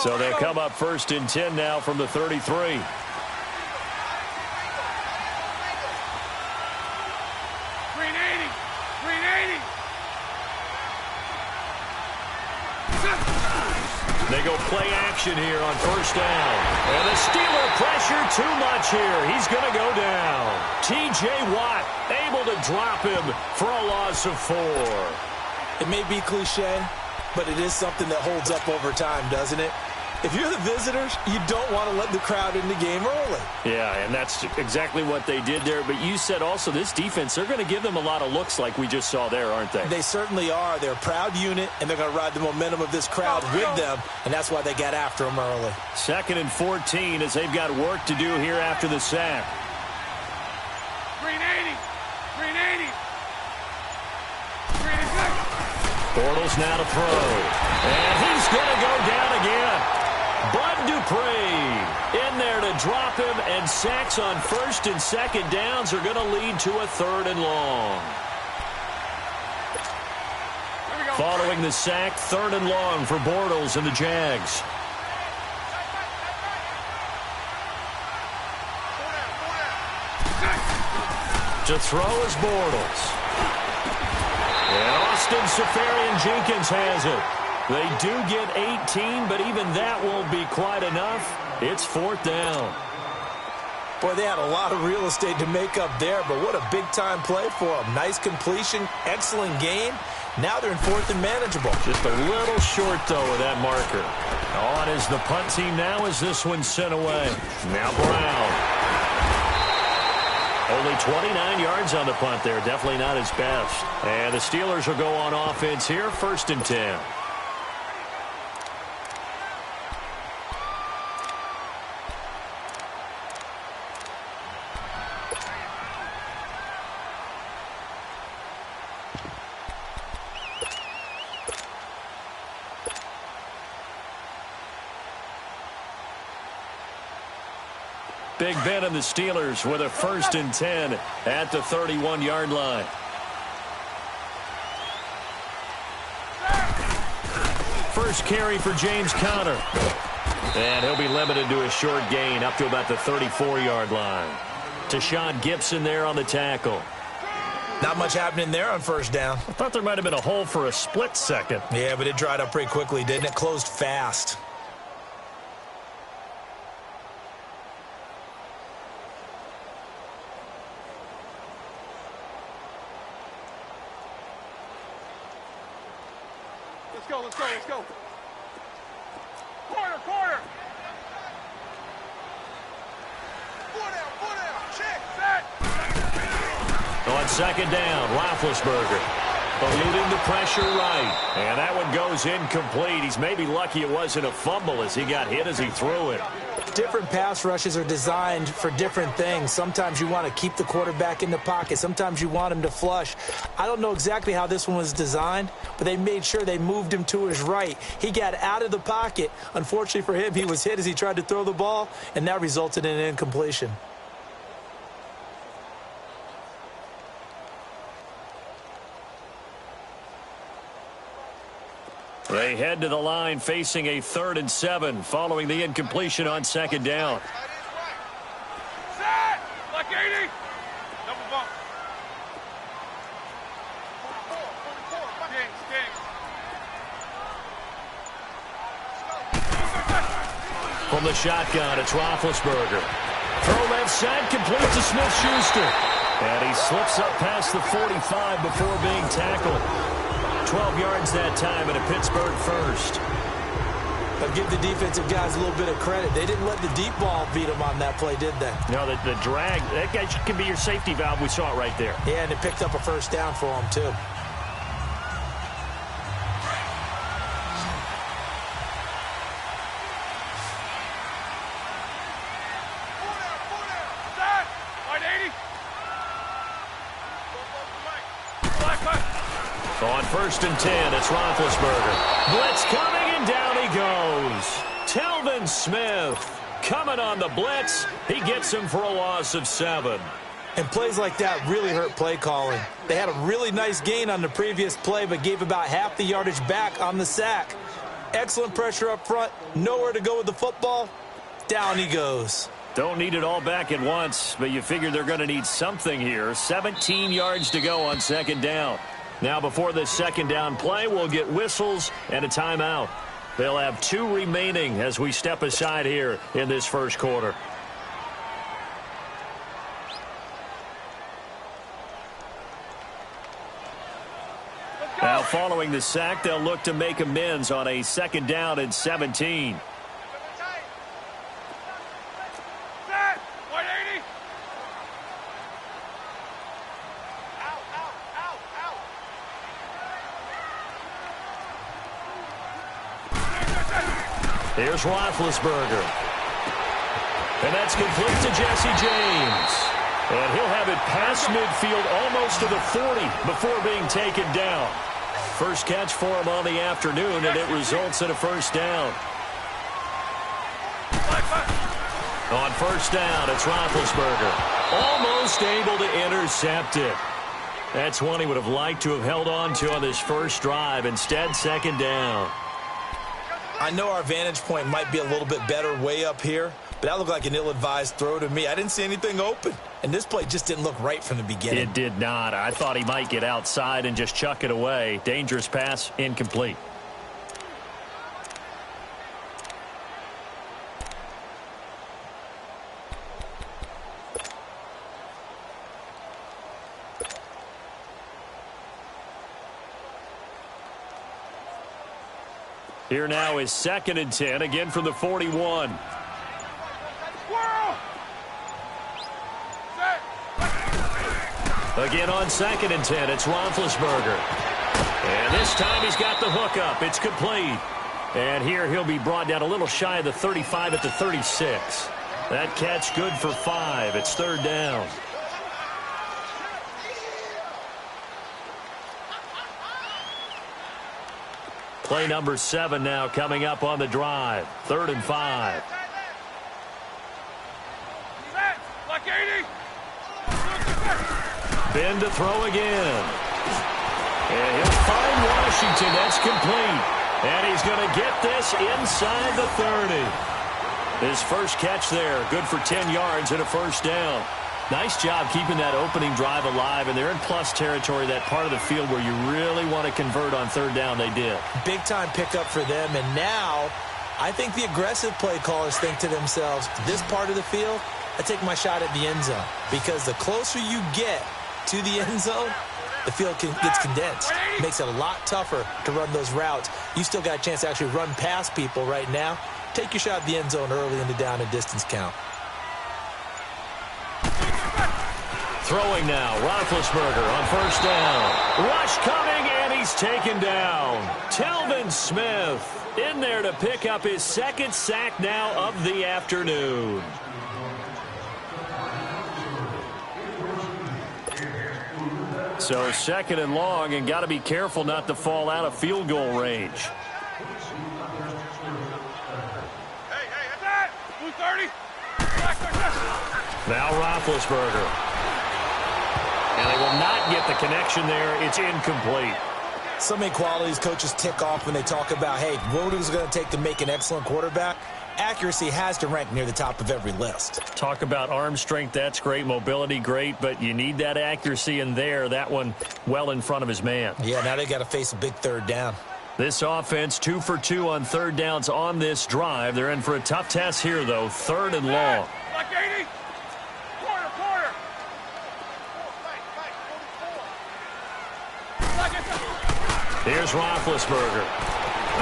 So they'll come up 1st and 10 now from the 33. 380. They go play action here on 1st down. And the Steeler pressure too much here. He's going to go down. T.J. Watt able to drop him for a loss of 4. It may be cliche, but it is something that holds up over time, doesn't it? If you're the visitors, you don't want to let the crowd in the game early. Yeah, and that's exactly what they did there. But you said also this defense, they're going to give them a lot of looks like we just saw there, aren't they? They certainly are. They're a proud unit, and they're going to ride the momentum of this crowd with them, and that's why they got after them early. 2nd and 14 as they've got work to do here after the sack. 380. 380. 386. Bortles now to throw. And he's going to go down again. Bud Dupree in there to drop him, and sacks on 1st and 2nd downs are going to lead to a 3rd and long. Following the sack, 3rd and long for Bortles and the Jags. To throw is Bortles. And Austin Safarian-Jenkins has it. They do get 18, but even that won't be quite enough. It's 4th down. Boy, they had a lot of real estate to make up there, but what a big-time play for them. Nice completion, excellent game. Now they're in 4th and manageable. Just a little short, though, of that marker. On is the punt team now as this one's sent away. Now Brown. Only 29 yards on the punt there. Definitely not his best. And the Steelers will go on offense here, 1st and 10. Big Ben and the Steelers with a 1st and 10 at the 31-yard line. First carry for James Conner. And he'll be limited to a short gain up to about the 34-yard line. Tashawn Gibson there on the tackle. Not much happening there on 1st down. I thought there might have been a hole for a split second. Yeah, but it dried up pretty quickly, didn't it? Closed fast. Let's go. Quarter. 4 down. Check. Set. On 2nd down, Roethlisberger. Eluding the pressure right. And that one goes incomplete. He's maybe lucky it wasn't a fumble as he got hit as he threw it. Different pass rushes are designed for different things. Sometimes you want to keep the quarterback in the pocket. Sometimes you want him to flush. I don't know exactly how this one was designed, but they made sure they moved him to his right. He got out of the pocket. Unfortunately for him, he was hit as he tried to throw the ball, and that resulted in an incompletion. They head to the line facing a 3rd and 7 following the incompletion on 2nd down. Set. Like 80. Double bump. 44. From the shotgun, it's Roethlisberger. Throw left side, complete to Smith-Schuster. And he slips up past the 45 before being tackled. 12 yards that time and a Pittsburgh 1st. But give the defensive guys a little bit of credit. They didn't let the deep ball beat them on that play, did they? No, the drag, that guy can be your safety valve. We saw it right there. Yeah, and it picked up a 1st down for them, too. On 1st and 10, it's Roethlisberger. Blitz coming, and down he goes. Telvin Smith coming on the blitz. He gets him for a loss of 7. And plays like that really hurt play calling. They had a really nice gain on the previous play, but gave about half the yardage back on the sack. Excellent pressure up front. Nowhere to go with the football. Down he goes. Don't need it all back at once, but you figure they're going to need something here. 17 yards to go on second down. Now, before this second down play, we'll get whistles and a timeout. They'll have 2 remaining as we step aside here in this first quarter. Now, following the sack, they'll look to make amends on a second down and 17. Here's Roethlisberger. And that's complete to Jesse James. And he'll have it past midfield almost to the 40 before being taken down. First catch for him on the afternoon, and it results in a first down. On first down, it's Roethlisberger. Almost able to intercept it. That's one he would have liked to have held on to on this first drive. Instead, second down. I know our vantage point might be a little bit better way up here, but that looked like an ill-advised throw to me. I didn't see anything open, and this play just didn't look right from the beginning. It did not. I thought he might get outside and just chuck it away. Dangerous pass, incomplete. Here now is 2nd and 10, again from the 41. Again on 2nd and 10, it's Roethlisberger. And this time he's got the hook up. It's complete. And here he'll be brought down a little shy of the 35 at the 36. That catch good for 5. It's third down. Play number 7 now coming up on the drive. 3rd and 5. Ben to throw again. And he'll find Washington. That's complete. And he's going to get this inside the 30. His first catch there. Good for 10 yards and a first down. Nice job keeping that opening drive alive, and they're in plus territory, that part of the field where you really want to convert on third down. They did. Big-time pickup for them, and now I think the aggressive play callers think to themselves, this part of the field, I take my shot at the end zone, because the closer you get to the end zone, the field gets condensed. It makes it a lot tougher to run those routes. You still got a chance to actually run past people right now. Take your shot at the end zone early in the down and distance count. Throwing now, Roethlisberger on first down. Rush coming, and he's taken down. Telvin Smith in there to pick up his 2nd sack now of the afternoon. So 2nd and long, and got to be careful not to fall out of field goal range. Hey, that's that! 230! Now Roethlisberger. And they will not get the connection there. It's incomplete. So many qualities coaches tick off when they talk about, hey, what is it going to take to make an excellent quarterback? Accuracy has to rank near the top of every list. Talk about arm strength, that's great. Mobility, great. But you need that accuracy in there. That one well in front of his man. Yeah, now they got to face a big third down. This offense 2 for 2 on third downs on this drive. They're in for a tough test here, though. 3rd and long. Like 80! Quarter! Here's Roethlisberger.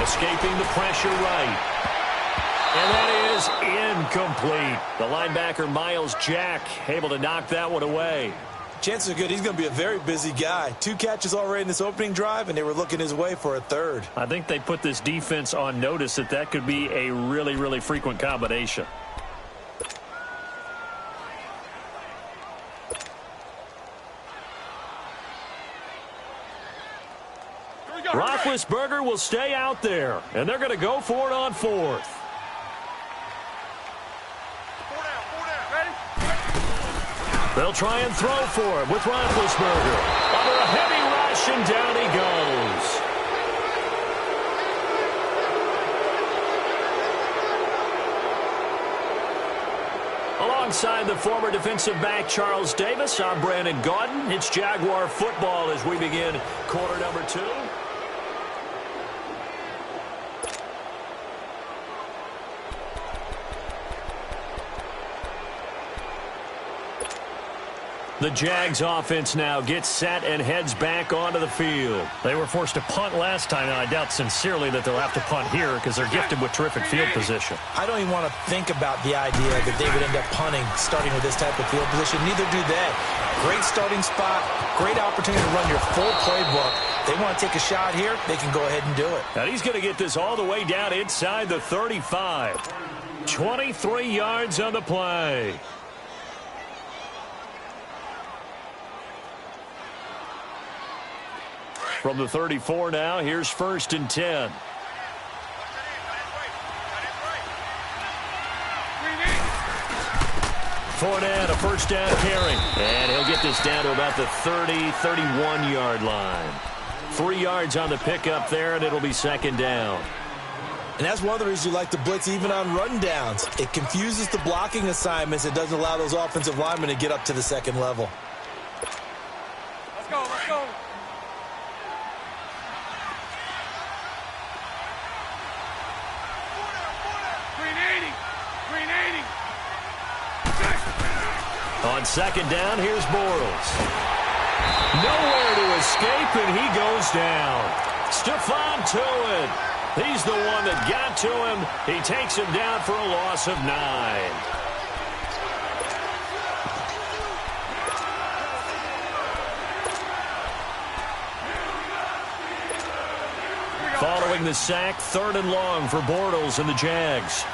Escaping the pressure right. And that is incomplete. The linebacker, Miles Jack, able to knock that one away. Chances are good he's going to be a very busy guy. 2 catches already in this opening drive, and they were looking his way for a 3rd. I think they put this defense on notice that could be a really, really frequent combination. Roethlisberger will stay out there, and they're going to go for it on 4th. 4 down. Ready? They'll try and throw for it with Roethlisberger. Under a heavy rush, and down he goes. Alongside the former defensive back Charles Davis, I'm Brandon Gaudin. It's Jaguar football as we begin quarter number 2. The Jags offense now gets set and heads back onto the field. They were forced to punt last time, and I doubt sincerely that they'll have to punt here because they're gifted with terrific field position. I don't even want to think about the idea that they would end up punting starting with this type of field position. Neither do they. Great starting spot, great opportunity to run your full playbook. They want to take a shot here, they can go ahead and do it. And he's going to get this all the way down inside the 35. 23 yards on the play. From the 34 now, here's 1st and 10. Fournette, a first down carry. And he'll get this down to about the 30, 31-yard line. 3 yards on the pickup there, and it'll be 2nd down. And that's one of the reasons you like to blitz even on run downs. It confuses the blocking assignments. It doesn't allow those offensive linemen to get up to the 2nd level. Let's go, let's go. On 2nd down, here's Bortles. Nowhere to escape, and he goes down. Stephon Tuitt. He's the one that got to him. He takes him down for a loss of 9. Following the sack, 3rd and long for Bortles and the Jags.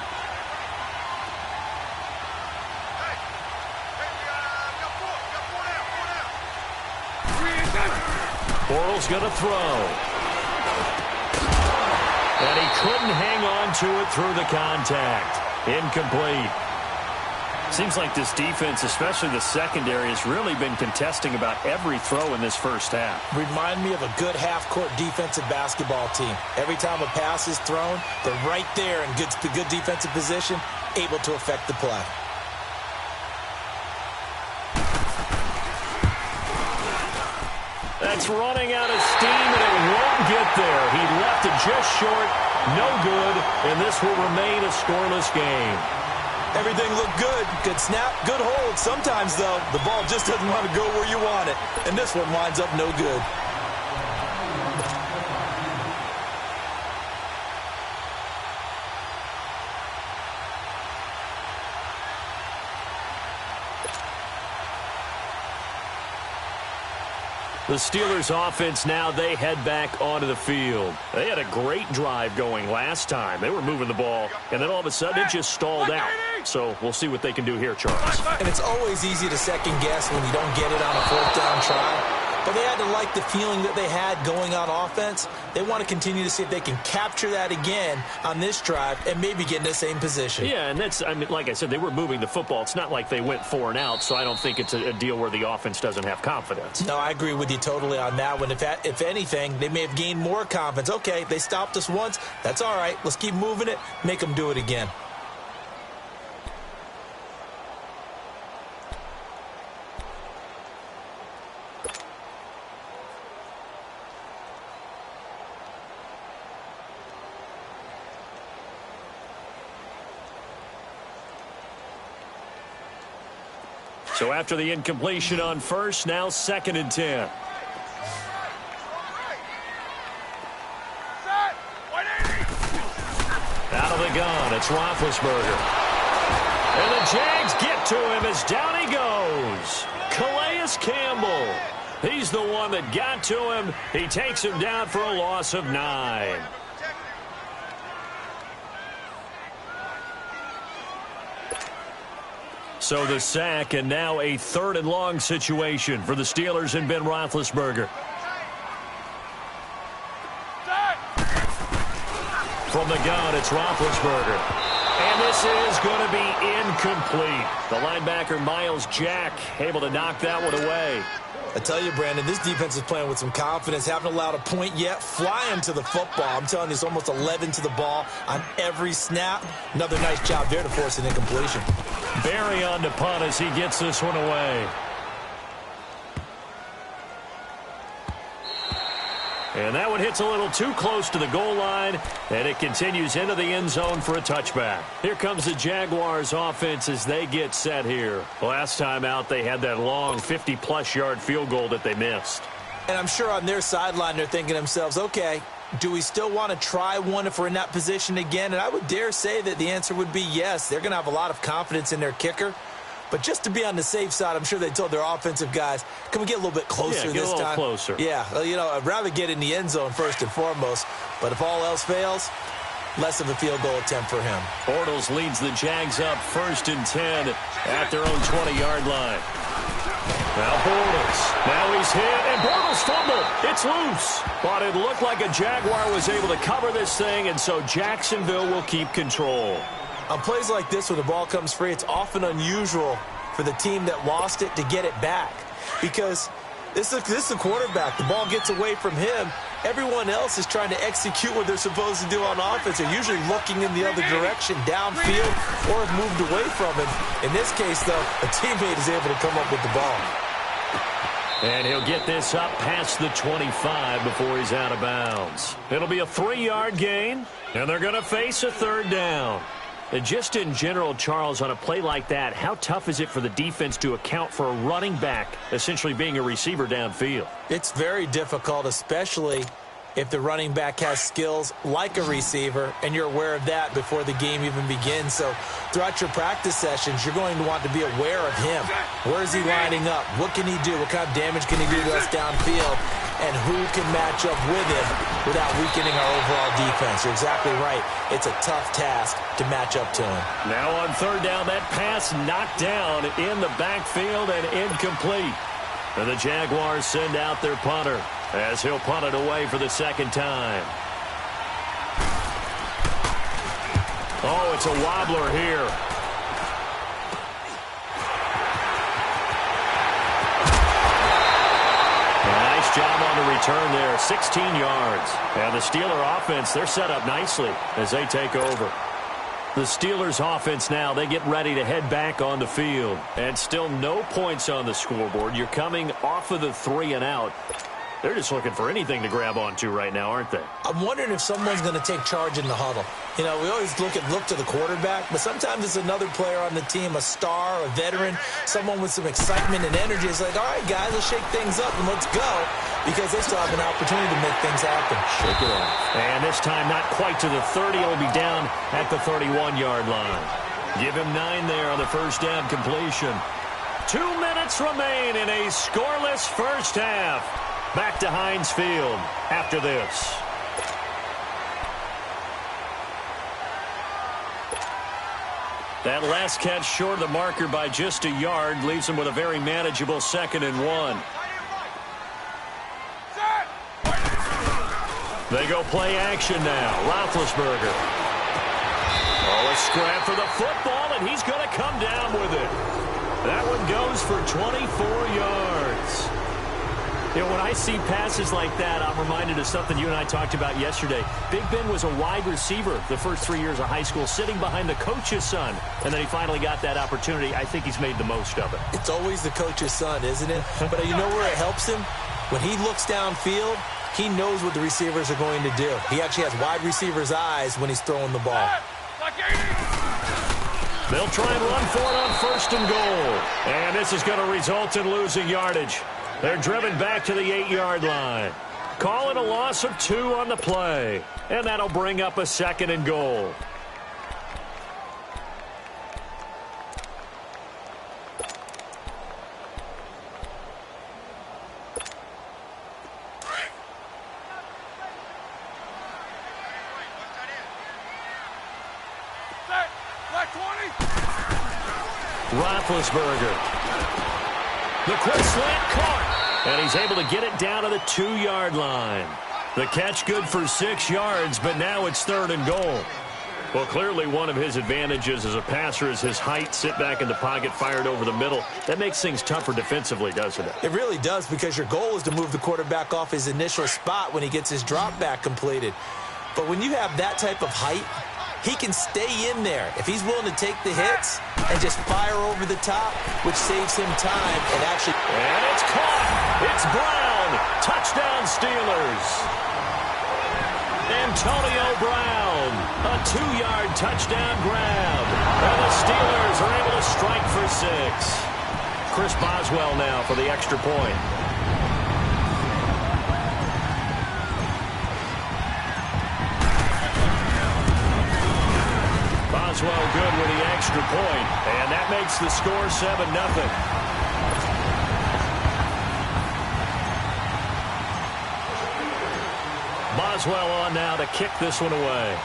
Bortles going to throw. And he couldn't hang on to it through the contact. Incomplete. Seems like this defense, especially the secondary, has really been contesting about every throw in this first half. Remind me of a good half-court defensive basketball team. Every time a pass is thrown, they're right there in good defensive position, able to affect the play. That's running out of steam, and it won't get there. He left it just short, no good, and this will remain a scoreless game. Everything looked good. Good snap, good hold. Sometimes, though, the ball just doesn't want to go where you want it, and this one winds up no good. The Steelers offense now, they head back onto the field. They had a great drive going last time. They were moving the ball, and then all of a sudden it just stalled out. So we'll see what they can do here, Charles. And it's always easy to second guess when you don't get it on a 4th down try. But they had to like the feeling that they had going on offense. They want to continue to see if they can capture that again on this drive and maybe get in the same position. Yeah, and that's, I mean, like I said, they were moving the football. It's not like they went 4 and out, so I don't think it's a deal where the offense doesn't have confidence. No, I agree with you totally on that one. If anything, they may have gained more confidence. Okay, they stopped us once. That's all right. Let's keep moving it. Make them do it again. So after the incompletion on 1st, now 2nd and 10. Out of the gun, it's Roethlisberger. And the Jags get to him as down he goes. Calais Campbell. He's the one that got to him. He takes him down for a loss of 9. So the sack, and now a 3rd and long situation for the Steelers and Ben Roethlisberger. From the gun, it's Roethlisberger. And this is going to be incomplete. The linebacker, Miles Jack, able to knock that one away. I tell you, Brandon, this defense is playing with some confidence. Haven't allowed a point yet. Flying to the football. I'm telling you, it's almost 11 to the ball on every snap. Another nice job there to force an incompletion. Barry on to punt as he gets this one away. And that one hits a little too close to the goal line, and it continues into the end zone for a touchback. Here comes the Jaguars offense as they get set here. Last time out, they had that long 50-plus yard field goal that they missed. And I'm sure on their sideline they're thinking to themselves, okay, do we still want to try one if we're in that position again? And I would dare say that the answer would be yes. They're going to have a lot of confidence in their kicker. But just to be on the safe side, I'm sure they told their offensive guys, can we get a little bit closer this time? Yeah, get a little closer. Yeah, well, you know, I'd rather get in the end zone first and foremost. But if all else fails, less of a field goal attempt for him. Bortles leads the Jags up 1st and 10 at their own 20-yard line. Now Bortles. Now he's hit, and Bortles fumbled. It's loose. But it looked like a Jaguar was able to cover this thing, and so Jacksonville will keep control. On plays like this, when the ball comes free, it's often unusual for the team that lost it to get it back. Because this is a quarterback. The ball gets away from him. Everyone else is trying to execute what they're supposed to do on offense. They're usually looking in the other direction, downfield, or have moved away from him. In this case, though, a teammate is able to come up with the ball. And he'll get this up past the 25 before he's out of bounds. It'll be a 3-yard gain, and they're going to face a 3rd down. And just in general, Charles, on a play like that, how tough is it for the defense to account for a running back essentially being a receiver downfield? It's very difficult, especially if the running back has skills like a receiver, and you're aware of that before the game even begins. So throughout your practice sessions, you're going to want to be aware of him. Where is he lining up? What can he do? What kind of damage can he do to us downfield? And who can match up with him without weakening our overall defense? You're exactly right. It's a tough task to match up to him. Now on 3rd down, that pass knocked down in the backfield and incomplete. And the Jaguars send out their punter as he'll punt it away for the 2nd time. Oh, it's a wobbler here. Nice job on the return there, 16 yards. And the Steeler offense, they're set up nicely as they take over. The Steelers offense now, they get ready to head back on the field. And still no points on the scoreboard. You're coming off of the 3 and out. They're just looking for anything to grab onto right now, aren't they? I'm wondering if someone's going to take charge in the huddle. You know, we always look to the quarterback, but sometimes it's another player on the team, a star, a veteran, someone with some excitement and energy. It's like, all right, guys, let's shake things up and let's go, because they still have an opportunity to make things happen. Shake it off. And this time not quite to the 30. It'll be down at the 31-yard line. Give him 9 there on the 1st down completion. 2 minutes remain in a scoreless first half. Back to Heinz Field after this. That last catch short of the marker by just a yard leaves him with a very manageable 2nd and 1. They go play action now. Roethlisberger. Oh, a scrap for the football, and he's going to come down with it. That one goes for 24 yards. You know, when I see passes like that, I'm reminded of something you and I talked about yesterday. Big Ben was a wide receiver the first 3 years of high school, sitting behind the coach's son, and then he finally got that opportunity. I think he's made the most of it. It's always the coach's son, isn't it? But you know where it helps him? When he looks downfield, he knows what the receivers are going to do. He actually has wide receivers' eyes when he's throwing the ball. They'll try and run for it on 1st and goal. And this is going to result in losing yardage. They're driven back to the 8-yard line. Call it a loss of 2 on the play. And that'll bring up a 2nd and goal. Roethlisberger. The quick slant caught, and he's able to get it down to the 2-yard line. The catch good for 6 yards, but now it's 3rd and goal. Well, clearly one of his advantages as a passer is his height. Sit back in the pocket, fired over the middle. That makes things tougher defensively, doesn't it? It really does, because your goal is to move the quarterback off his initial spot when he gets his drop back completed. But when you have that type of height, he can stay in there if he's willing to take the hits and just fire over the top, which saves him time and actually... And it's caught. It's Brown. Touchdown, Steelers. Antonio Brown, a 2-yard touchdown grab. And the Steelers are able to strike for 6. Chris Boswell now for the extra point. Boswell good with the extra point, and that makes the score 7-0. Boswell on now to kick this one away.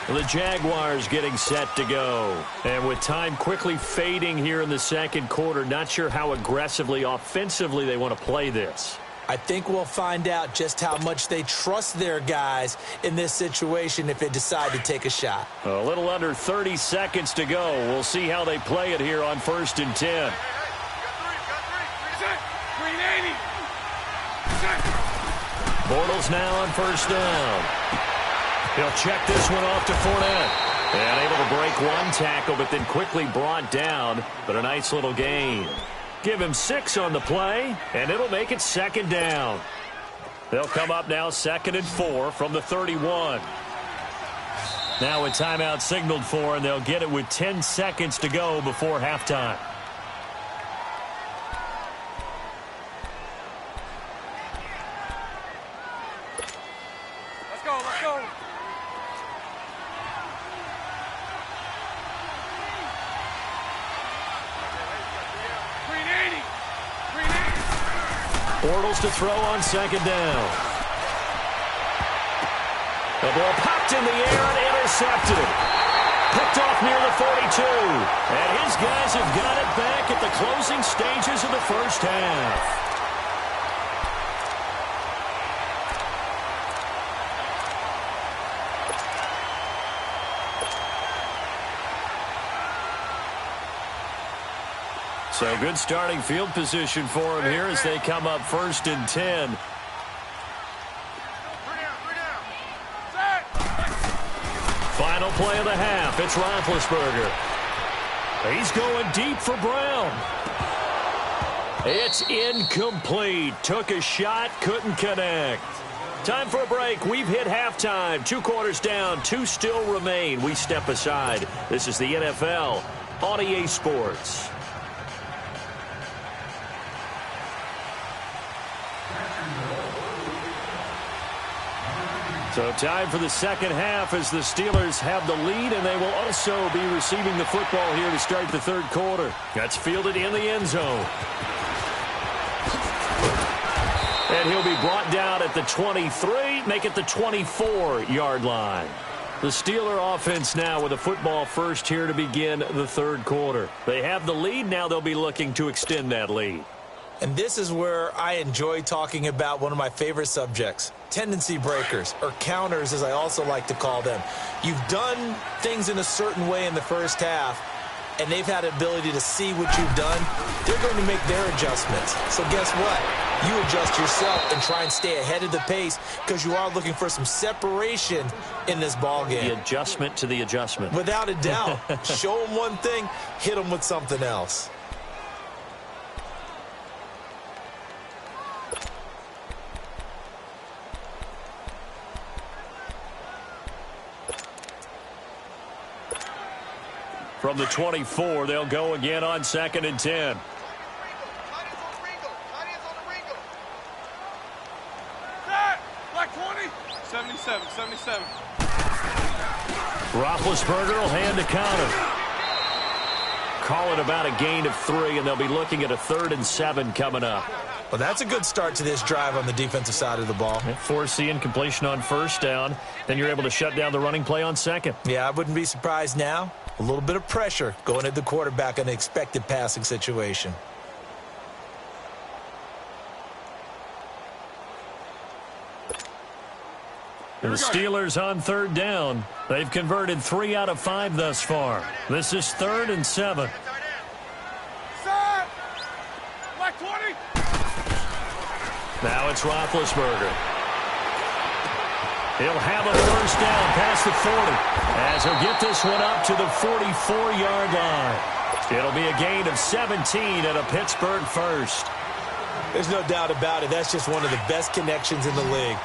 The Jaguars getting set to go. And with time quickly fading here in the second quarter, not sure how aggressively, offensively they want to play this. I think we'll find out just how much they trust their guys in this situation if they decide to take a shot. A little under 30 seconds to go. We'll see how they play it here on 1st and 10. Bortles now on 1st down. He'll check this one off to Fournette. And able to break one tackle, but then quickly brought down. But a nice little gain. Give him 6 on the play, and it'll make it 2nd down. They'll come up now 2nd and 4 from the 31. Now a timeout signaled for, and they'll get it with 10 seconds to go before halftime. Let's go, let's go. Bortles to throw on 2nd down. The ball popped in the air and intercepted. Picked off near the 42. And his guys have got it back at the closing stages of the first half. So good starting field position for him here as they come up 1st and 10. Final play of the half. It's Roethlisberger. He's going deep for Brown. It's incomplete. Took a shot, couldn't connect. Time for a break. We've hit halftime. 2 quarters down, 2 still remain. We step aside. This is the NFL on EA Sports. So time for the second half as the Steelers have the lead, and they will also be receiving the football here to start the third quarter. That's fielded in the end zone. And he'll be brought down at the 23, make it the 24-yard line. The Steeler offense now with a football first here to begin the third quarter. They have the lead. Now they'll be looking to extend that lead. And this is where I enjoy talking about one of my favorite subjects, tendency breakers, or counters as I also like to call them. You've done things in a certain way in the first half, and they've had the ability to see what you've done. They're going to make their adjustments. So guess what? You adjust yourself and try and stay ahead of the pace because you are looking for some separation in this ballgame. The adjustment to the adjustment. Without a doubt. Show them one thing, hit them with something else. From the 24, they'll go again on 2nd and 10. Black 20. 77. Roethlisberger will hand the counter. Call it about a gain of 3, and they'll be looking at a 3rd and 7 coming up. Well, that's a good start to this drive on the defensive side of the ball. Force the incompletion on 1st down. Then you're able to shut down the running play on 2nd. Yeah, I wouldn't be surprised now. A little bit of pressure going at the quarterback in an expected passing situation. The Steelers on third down. They've converted 3 out of 5 thus far. This is 3rd and 7. Set. Black 20. Now it's Roethlisberger. He'll have a first down past the 40 as he'll get this one up to the 44-yard line. It'll be a gain of 17 and a Pittsburgh first. There's no doubt about it. That's just one of the best connections in the league.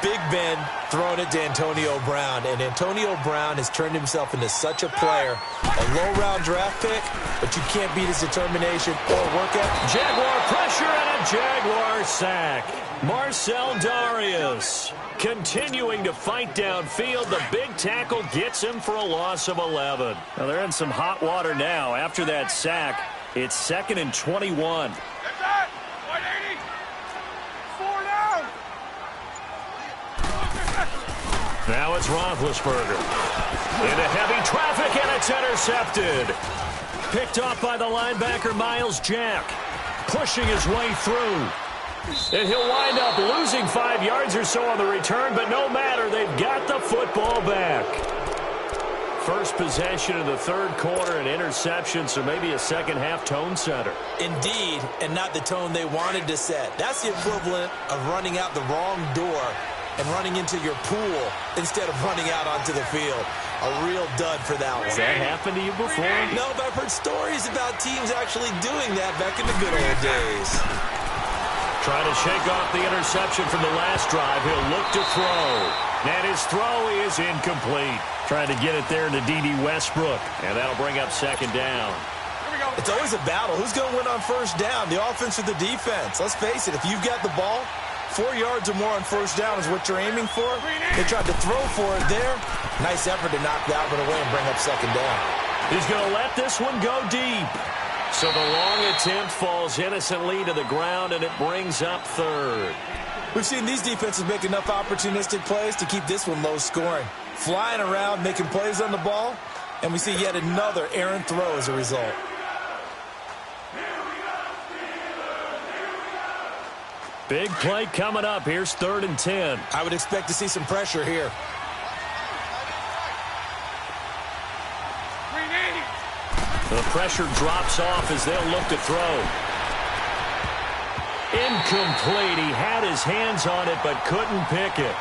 Big Ben throwing it to Antonio Brown, and Antonio Brown has turned himself into such a player. A low-round draft pick, but you can't beat his determination or work ethic. Jaguar pressure and a Jaguar sack. Marcel Darius continuing to fight downfield. The big tackle gets him for a loss of 11. Now they're in some hot water now. After that sack, it's 2nd and 21. That's it. 180. 4 down. Now it's Roethlisberger. Into heavy traffic, and it's intercepted. Picked off by the linebacker, Miles Jack. Pushing his way through. And he'll wind up losing 5 yards or so on the return, but no matter, they've got the football back. First possession of the 3rd quarter, an interception, so maybe a second-half tone setter. Indeed, and not the tone they wanted to set. That's the equivalent of running out the wrong door and running into your pool instead of running out onto the field. A real dud for that one. Has that happened to you before? No, but I've heard stories about teams actually doing that back in the good old days. Trying to shake off the interception from the last drive. He'll look to throw. And his throw is incomplete. Trying to get it there to D.D. Westbrook. And that'll bring up 2nd down. It's always a battle. Who's going to win on first down, the offense or the defense? Let's face it, if you've got the ball, 4 yards or more on first down is what you're aiming for. They tried to throw for it there. Nice effort to knock that one away and bring up 2nd down. He's going to let this one go deep. So the long attempt falls innocently to the ground, and it brings up 3rd. We've seen these defenses make enough opportunistic plays to keep this one low scoring. Flying around, making plays on the ball, and we see yet another errant throw as a result. Big play coming up. Here's 3rd and 10. I would expect to see some pressure here. The pressure drops off as they'll look to throw. Incomplete. He had his hands on it but couldn't pick it.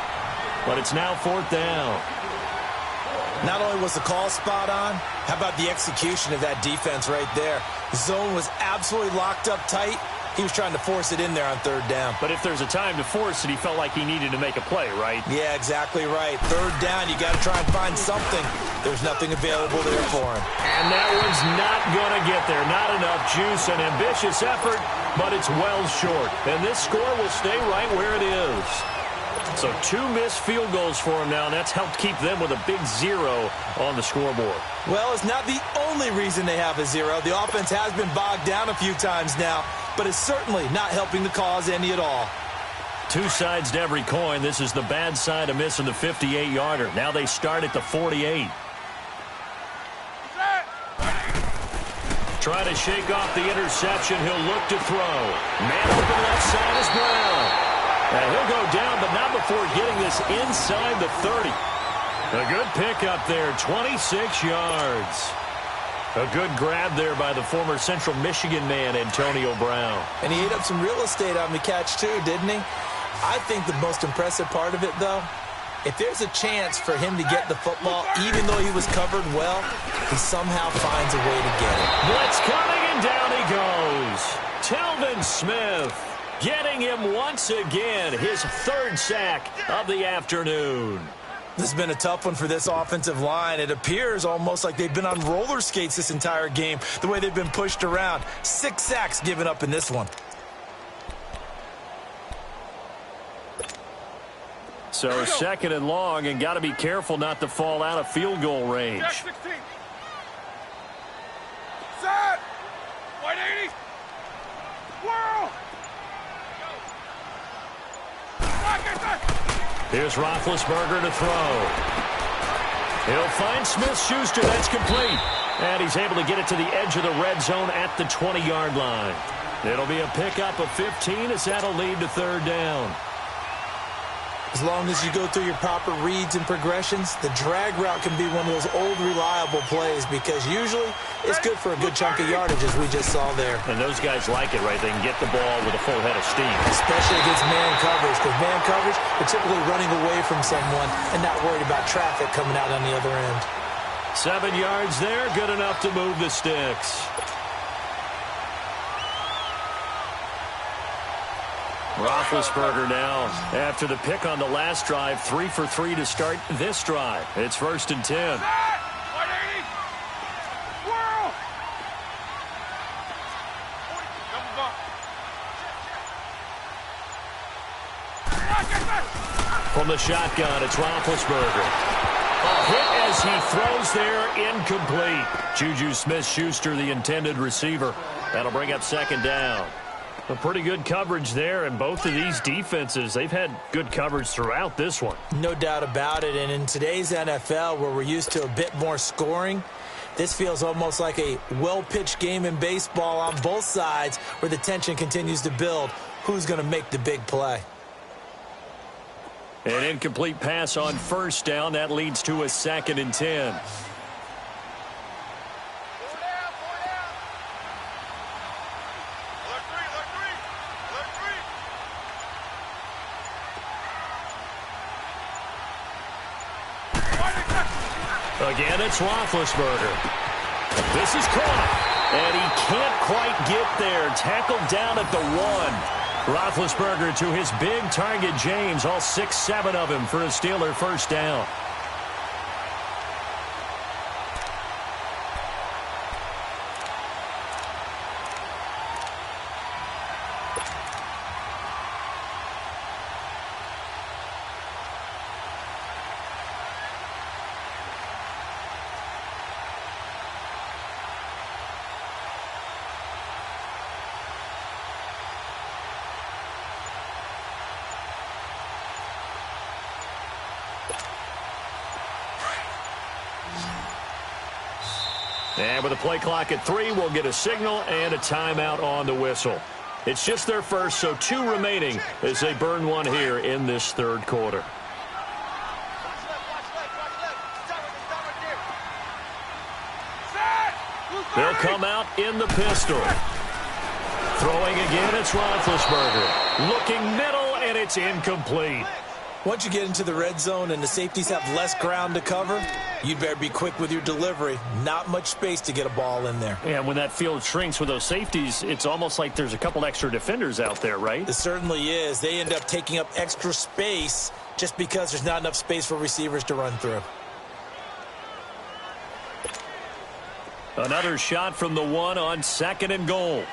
But it's now 4th down. Not only was the call spot on, how about the execution of that defense right there? The zone was absolutely locked up tight. He was trying to force it in there on 3rd down. But if there's a time to force it, he felt like he needed to make a play, right? Yeah, exactly right. 3rd down, you got to try and find something. There's nothing available there for him. And that one's not going to get there. Not enough juice. An ambitious effort, but it's well short. And this score will stay right where it is. So 2 missed field goals for him now, and that's helped keep them with a big 0 on the scoreboard. Well, it's not the only reason they have a 0. The offense has been bogged down a few times now, but it's certainly not helping the cause any at all. 2 sides to every coin. This is the bad side of missing the 58-yarder. Now they start at the 48. Trying to shake off the interception. He'll look to throw. Man open left side is Brown. And he'll go down, but not before getting this inside the 30. A good pickup there, 26 yards. A good grab there by the former Central Michigan man, Antonio Brown. And he ate up some real estate on the catch, too, didn't he? I think the most impressive part of it, though, if there's a chance for him to get the football, even though he was covered well, he somehow finds a way to get it. Blitz coming, and down he goes. Telvin Smith getting him once again, his 3rd sack of the afternoon. This has been a tough one for this offensive line. It appears almost like they've been on roller skates this entire game, the way they've been pushed around. 6 sacks given up in this one. So 2nd and long, and got to be careful not to fall out of field goal range. Jack 16. Set. 180. Whirl. Here's Roethlisberger to throw. He'll find Smith-Schuster. That's complete. And he's able to get it to the edge of the red zone at the 20-yard line. It'll be a pickup of 15 as that'll lead to 3rd down. As long as you go through your proper reads and progressions, the drag route can be one of those old reliable plays because usually it's good for a good chunk of yardage, as we just saw there. And those guys like it, right? They can get the ball with a full head of steam. Especially against man coverage, because man coverage, they're typically running away from someone and not worried about traffic coming out on the other end. 7 yards there, good enough to move the sticks. Roethlisberger now, after the pick on the last drive, 3 for 3 to start this drive. It's 1st and 10. From the shotgun, it's Roethlisberger. A hit as he throws there, incomplete. Juju Smith-Schuster, the intended receiver. That'll bring up 2nd down. A pretty good coverage there, and both of these defenses, they've had good coverage throughout this one. No doubt about it, and in today's NFL, where we're used to a bit more scoring, this feels almost like a well-pitched game in baseball on both sides where the tension continues to build. Who's going to make the big play? An incomplete pass on 1st down. That leads to a 2nd and 10. Again, it's Roethlisberger. This is caught, and he can't quite get there. Tackled down at the 1. Roethlisberger to his big target, James, all 6-7 of him for a Steeler 1st down. And with the play clock at 3, we'll get a signal and a timeout on the whistle. It's just their first, so 2 remaining as they burn one here in this 3rd quarter. They'll come out in the pistol. Throwing again, it's Roethlisberger. Looking middle, and it's incomplete. Once you get into the red zone and the safeties have less ground to cover, you'd better be quick with your delivery. Not much space to get a ball in there. Yeah, when that field shrinks with those safeties, it's almost like there's a couple extra defenders out there, right? It certainly is. They end up taking up extra space just because there's not enough space for receivers to run through. Another shot from the 1 on 2nd and goal.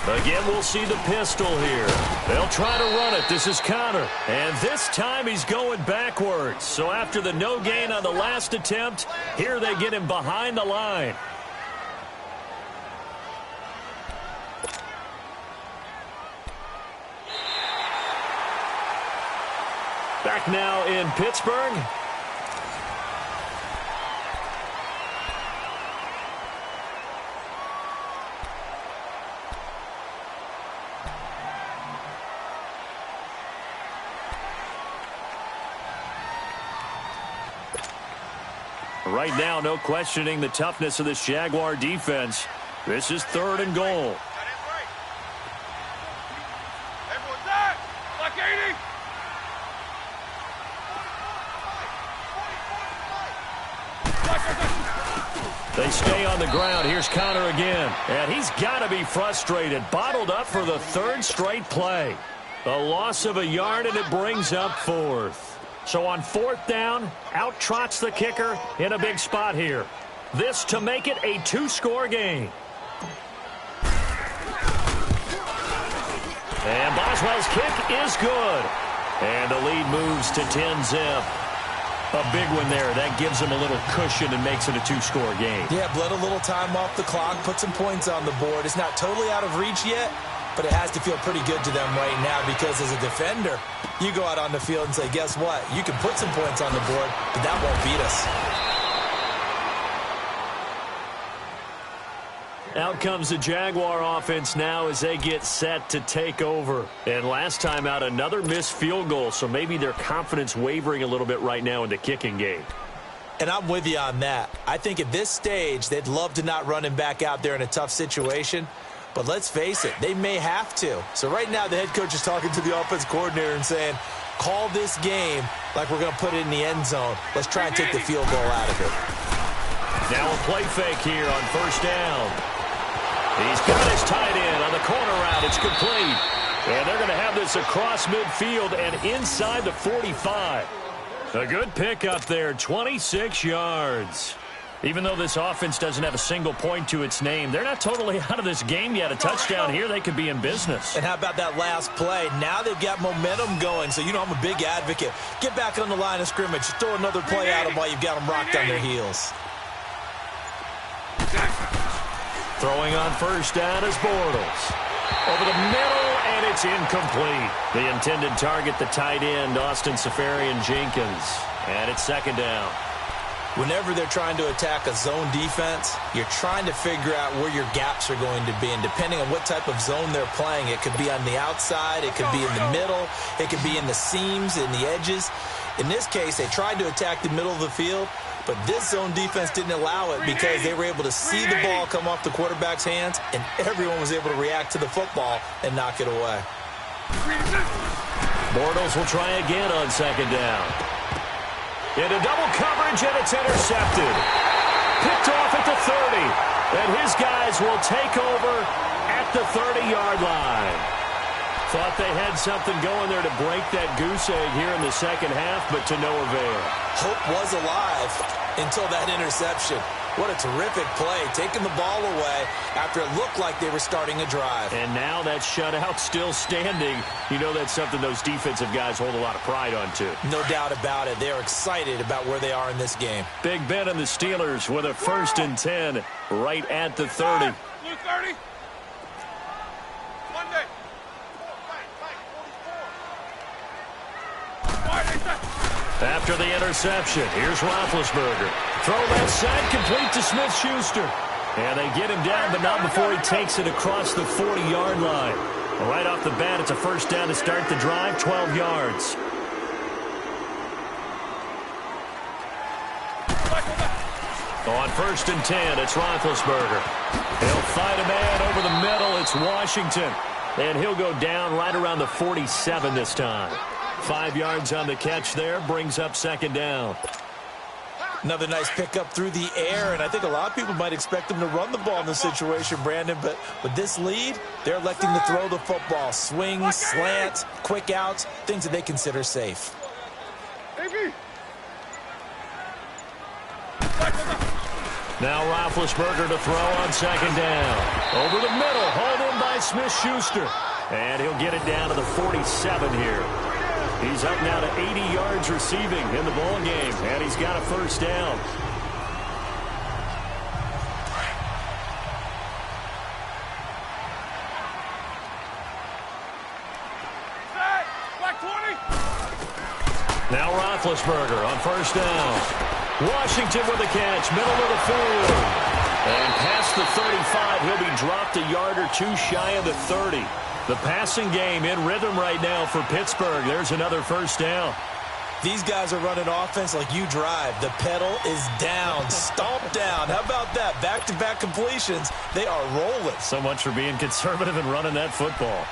Again, we'll see the pistol here. They'll try to run it. This is Connor. And this time he's going backwards. So after the no gain on the last attempt, here they get him behind the line. Back now in Pittsburgh. Right now, no questioning the toughness of this Jaguar defense. This is 3rd and goal. They stay on the ground. Here's Connor again. And he's got to be frustrated. Bottled up for the 3rd straight play. A loss of a yard, and it brings up 4th. So on 4th down, out trots the kicker in a big spot here. This to make it a 2-score game. And Boswell's kick is good. And the lead moves to 10-zip. A big one there. That gives them a little cushion and makes it a 2-score game. Yeah, bled a little time off the clock, put some points on the board. It's not totally out of reach yet, but it has to feel pretty good to them right now because as a defender, you go out on the field and say, guess what? You can put some points on the board, but that won't beat us. Out comes the Jaguar offense now as they get set to take over. And last time out, another missed field goal, so maybe their confidence wavering a little bit right now in the kicking game. And I'm with you on that. I think at this stage, they'd love to not run him back out there in a tough situation. But let's face it, they may have to. So right now, the head coach is talking to the offense coordinator and saying, call this game like we're going to put it in the end zone. Let's try and take the field goal out of it. Now a play fake here on first down. He's got his tight end on the corner route. It's complete. And they're going to have this across midfield and inside the 45. A good pick up there, 26 yards. Even though this offense doesn't have a single point to its name, they're not totally out of this game yet. A touchdown here, they could be in business. And how about that last play? Now they've got momentum going, so you know I'm a big advocate. Get back on the line of scrimmage. Throw another play at them while you've got them rocked on their heels. Throwing on first down is Bortles. Over the middle, and it's incomplete. The intended target, the tight end, Austin Seferian-Jenkins. And it's second down. Whenever they're trying to attack a zone defense, you're trying to figure out where your gaps are going to be. And depending on what type of zone they're playing, it could be on the outside, it could be in the middle, it could be in the seams, in the edges. In this case, they tried to attack the middle of the field, but this zone defense didn't allow it because they were able to see the ball come off the quarterback's hands, and everyone was able to react to the football and knock it away. Bortles will try again on second down. Into double coverage, and it's intercepted. Picked off at the 30. And his guys will take over at the 30-yard line. Thought they had something going there to break that goose egg here in the second half, but to no avail. Hope was alive until that interception. What a terrific play, taking the ball away after it looked like they were starting a drive. And now that shutout still standing. You know that's something those defensive guys hold a lot of pride on, too. No doubt about it. They're excited about where they are in this game. Big Ben and the Steelers with a 1st and 10 right at the 30. Blue 30. Monday. After the interception, here's Roethlisberger. Throw left side, complete to Smith-Schuster. And they get him down, but not before he takes it across the 40-yard line. Right off the bat, it's a first down to start the drive, 12 yards. On 1st and 10, it's Roethlisberger. He'll fight a man over the middle. It's Washington. And he'll go down right around the 47 this time. 5 yards on the catch there, brings up second down. Another nice pickup through the air, and I think a lot of people might expect them to run the ball in this situation, Brandon, but with this lead, they're electing to throw the football. Swings, slants, quick outs, things that they consider safe. Now Roethlisberger to throw on second down. Over the middle, hauled in by Smith-Schuster. And he'll get it down to the 47 here. He's up now to 80 yards receiving in the ball game, and he's got a first down. Black 20. Now Roethlisberger on first down. Washington with a catch, middle of the field. And past the 35, he'll be dropped a yard or two shy of the 30. The passing game in rhythm right now for Pittsburgh. There's another first down. These guys are running offense like you drive. The pedal is down, stomped down. How about that? Back-to-back completions. They are rolling. So much for being conservative and running that football.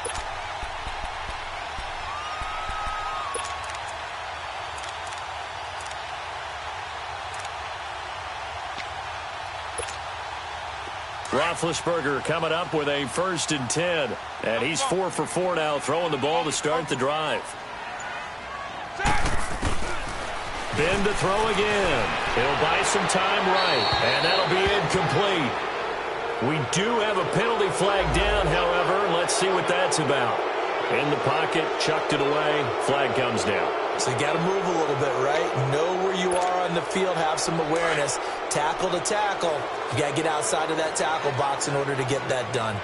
Roethlisberger coming up with a 1st and 10. And he's 4 for 4 now, throwing the ball to start the drive. Ben to throw again. He'll buy some time right, and that'll be incomplete. We do have a penalty flag down, however. Let's see what that's about. In the pocket, chucked it away. Flag comes down. So you got to move a little bit, right? Know where you are on the field, have some awareness. Tackle to tackle. You got to get outside of that tackle box in order to get that done.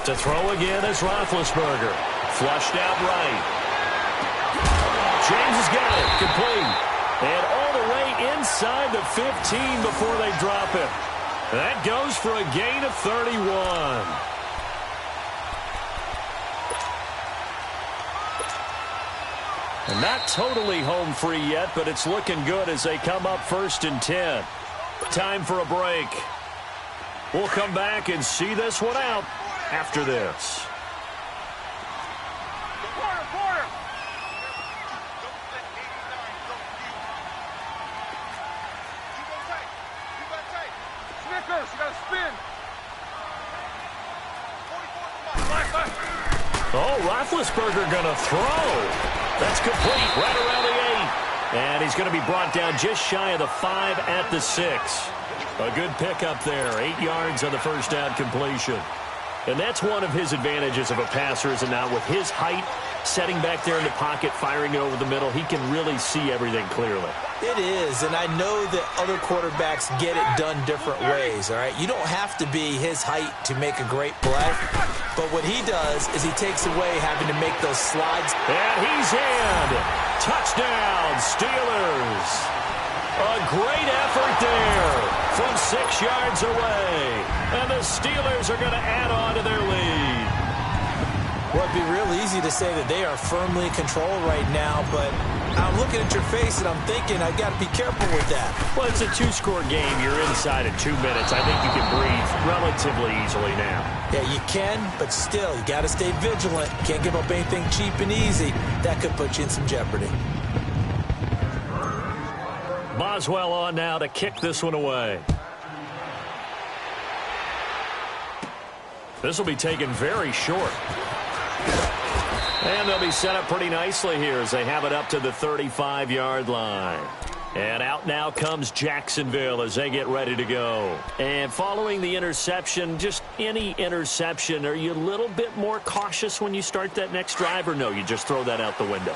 To throw again is Roethlisberger. Flushed out right. James has got it. Complete. And all the way inside the 15 before they drop it. That goes for a gain of 31. And not totally home free yet, but it's looking good as they come up 1st and 10. Time for a break. We'll come back and see this one out after this. Corner. Snickers, you got to spin. Oh, Roethlisberger going to throw. That's complete right around the 8. And he's going to be brought down just shy of the 5 at the 6. A good pickup there. 8 yards on the first down completion. And that's one of his advantages of a passer, is it not? With his height, setting back there in the pocket, firing it over the middle, he can really see everything clearly. It is, and I know that other quarterbacks get it done different ways, all right? You don't have to be his height to make a great play, but what he does is he takes away having to make those slides. And he's in. Touchdown, Steelers. A great effort there from 6 yards away. And the Steelers are going to add on to their lead. Well, it'd be real easy to say that they are firmly in control right now, but I'm looking at your face and I'm thinking I've got to be careful with that. Well, it's a 2-score game. You're inside in 2 minutes. I think you can breathe relatively easily now. Yeah, you can, but still, you got to stay vigilant. Can't give up anything cheap and easy. That could put you in some jeopardy. Boswell on now to kick this one away. This will be taken very short. And they'll be set up pretty nicely here as they have it up to the 35-yard line. And out now comes Jacksonville as they get ready to go. And following the interception, just any interception, are you a little bit more cautious when you start that next drive, or no, you just throw that out the window?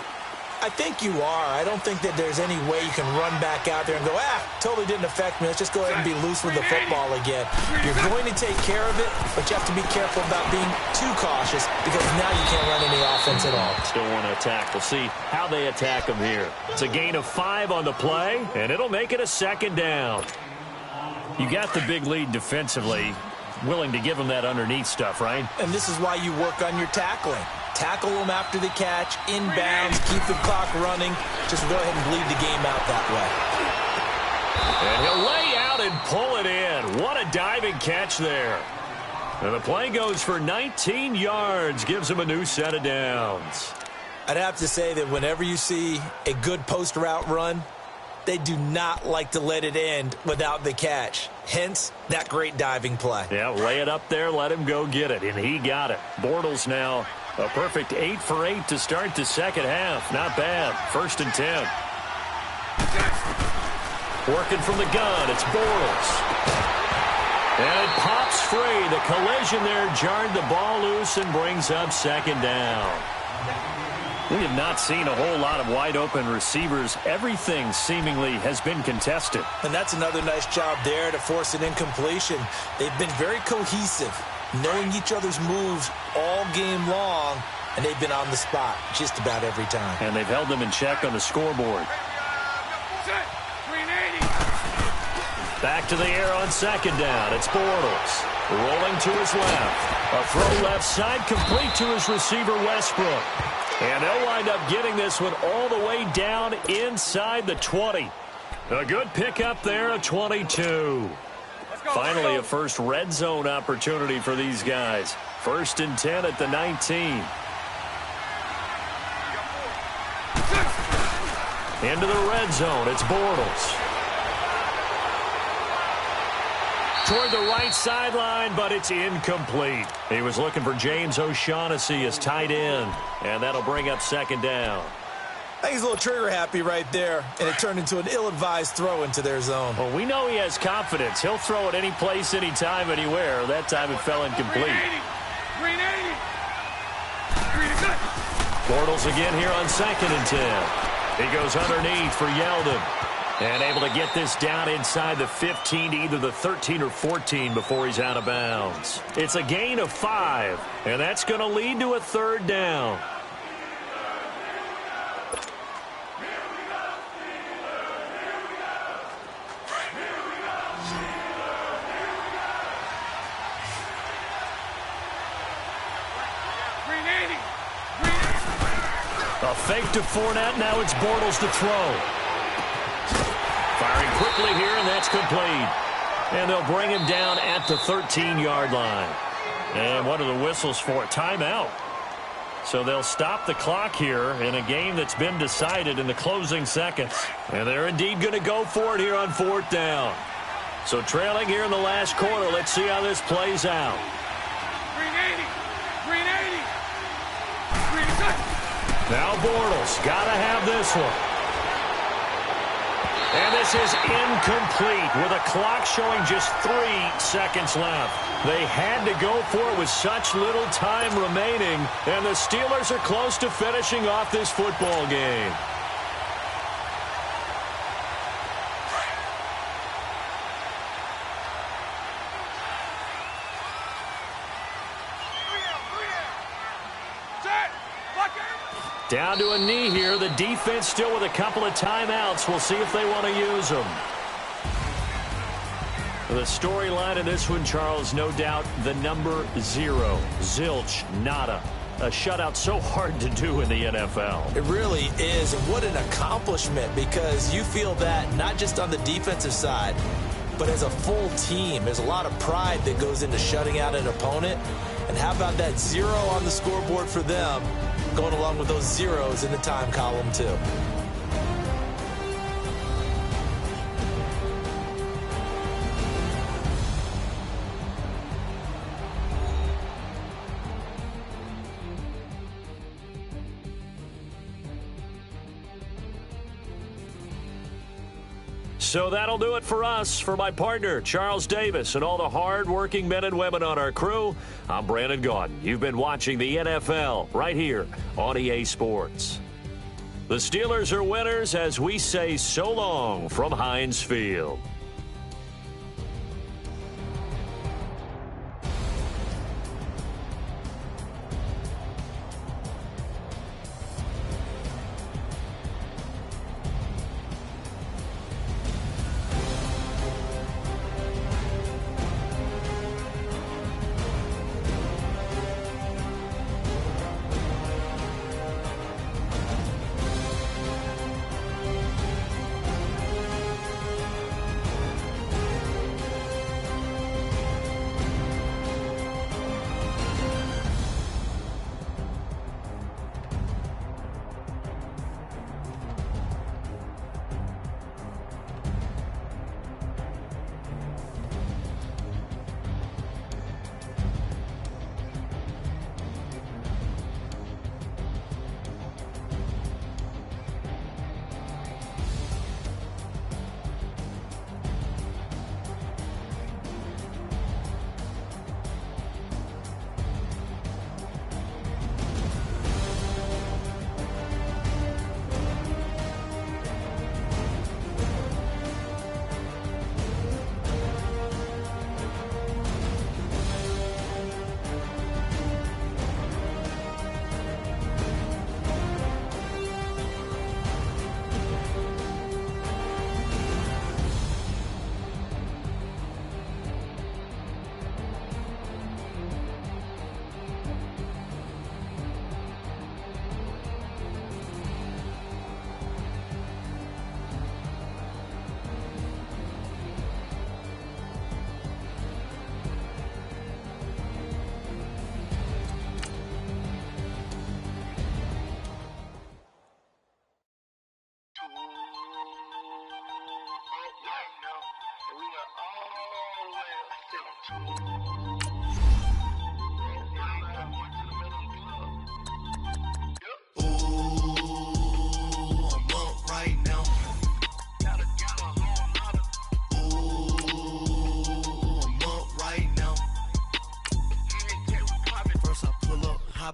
I think you are. I don't think that there's any way you can run back out there and go, totally didn't affect me. Let's just go ahead and be loose with the football again. You're going to take care of it, but you have to be careful about being too cautious because now you can't run any offense at all. Still want to attack. We'll see how they attack them here. It's a gain of 5 on the play, and it'll make it a 2nd down. You got the big lead defensively, willing to give them that underneath stuff, right? And this is why you work on your tackling. Tackle them after the catch, inbounds, keep the clock running. Just go ahead and bleed the game out that way. And he'll lay out and pull it in. What a diving catch there. And the play goes for 19 yards, gives him a new set of downs. I'd have to say that whenever you see a good post route run, they do not like to let it end without the catch. Hence, that great diving play. Yeah, lay it up there, let him go get it, and he got it. Bortles now a perfect 8 for 8 to start the second half. Not bad. 1st and 10. Working from the gun, it's Bortles. And it pops free. The collision there jarred the ball loose and brings up 2nd down. We have not seen a whole lot of wide-open receivers. Everything seemingly has been contested. And that's another nice job there to force an incompletion. They've been very cohesive, knowing each other's moves all game long, and they've been on the spot just about every time. And they've held them in check on the scoreboard. Back to the air on 2nd down. It's Bortles. Rolling to his left. A throw left side complete to his receiver, Westbrook. And they'll wind up getting this one all the way down inside the 20. A good pickup there, a 22. Finally, a first red zone opportunity for these guys. 1st and 10 at the 19. Into the red zone, it's Bortles. Toward the right sideline, but it's incomplete. He was looking for James O'Shaughnessy as tight end, and that'll bring up 2nd down. I think he's a little trigger happy right there, and it turned into an ill-advised throw into their zone. Well, we know he has confidence. He'll throw it any place, anytime, anywhere. That time it fell incomplete. 380. 380. Bortles again here on 2nd and 10. He goes underneath for Yeldon. And able to get this down inside the 15 to either the 13 or 14 before he's out of bounds. It's a gain of 5, and that's going to lead to a 3rd down. A fake to Fournette. Now it's Bortles to throw. Firing quickly here, and that's complete. And they'll bring him down at the 13-yard line. And what are the whistles for? Timeout. So they'll stop the clock here in a game that's been decided in the closing seconds. And they're indeed going to go for it here on 4th down. So trailing here in the last quarter. Let's see how this plays out. Green 80. Green 80. Green cut. Now Bortles. Got to have this one. And this is incomplete with a clock showing just 3 seconds left. They had to go for it with such little time remaining, and the Steelers are close to finishing off this football game. Down to a knee here. The defense still with a couple of timeouts. We'll see if they want to use them. The storyline in this one, Charles, no doubt the number 0. Zilch, nada. A shutout so hard to do in the NFL. It really is. And what an accomplishment, because you feel that not just on the defensive side, but as a full team. There's a lot of pride that goes into shutting out an opponent. And how about that 0 on the scoreboard for them, going along with those zeros in the time column, too. So that'll do it for us. For my partner, Charles Davis, and all the hard-working men and women on our crew, I'm Brandon Gaudin. You've been watching the NFL right here on EA Sports. The Steelers are winners as we say so long from Heinz Field.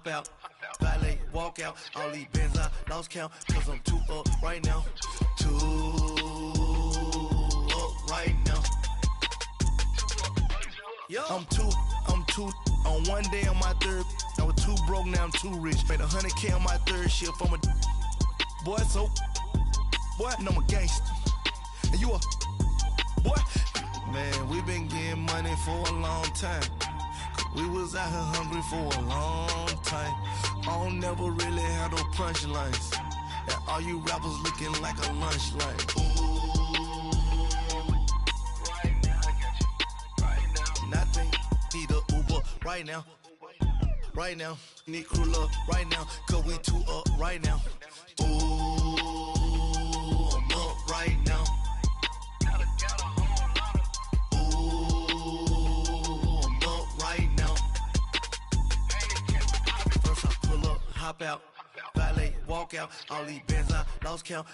Out, valet, walk out, all these bands I lost count, cause I'm too up right now, too up right now. I'm too on one day on my third, I was too broke, now I'm too rich, made 100K on my third shift, I'm a boy, so, boy, and I'm a gangster, and you a, boy, man, we been getting money for a long time. We was out here hungry for a long time. I don't never really have no punchlines. And all you rappers looking like a lunch line. Right now, I got you. Right now. Nothing, need a Uber right now. Right now, need crew love right now. Cause we two up right now. Ooh, I'm up right now. Hop out, valet, walk out, all these bands I lost count.